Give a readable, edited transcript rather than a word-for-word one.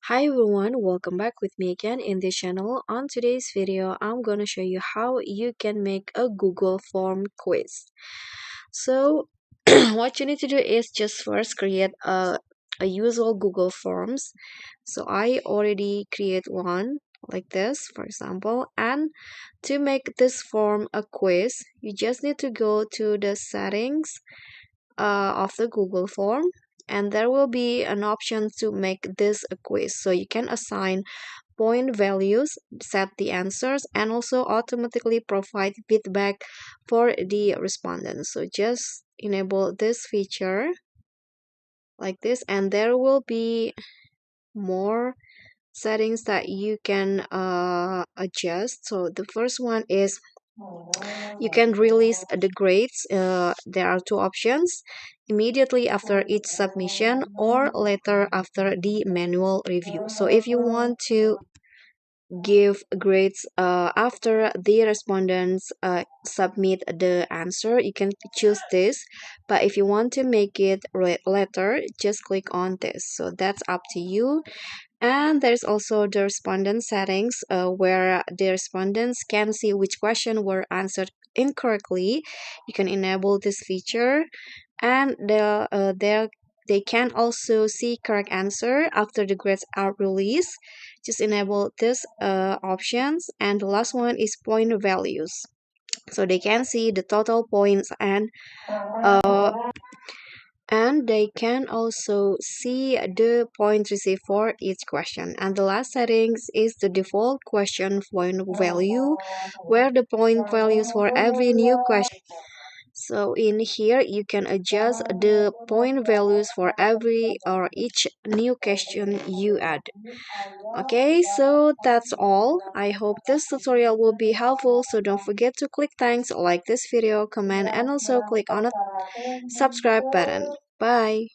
Hi everyone, welcome back with me again in this channel. On today's video, I'm going to show you how you can make a Google form quiz. So what you need to do is just first create a usual Google Forms. So I already create one like this, for example, and to make this form a quiz, you just need to go to the settings of the Google form, and there will be an option to make this a quiz. So you can assign point values, set the answers, and also automatically provide feedback for the respondents. So just enable this feature like this, and there will be more settings that you can adjust. So the first one is you can release the grades. There are two options: immediately after each submission or later after the manual review. So if you want to give grades after the respondents submit the answer, you can choose this. But if you want to make it later, just click on this. So that's up to you. And there's also the respondent settings, where the respondents can see which question were answered incorrectly. You can enable this feature, and they can also see correct answer after the grades are released. Just enable this options. And the last one is point values, so they can see the total points, and they can also see the points received for each question. And the last settings is the default question point value, where the point values for every new question. So in here you can adjust the point values for every or each new question you add. Okay, so that's all. I hope this tutorial will be helpful. So don't forget to click thanks, like this video, comment, and also click on a subscribe button. Bye.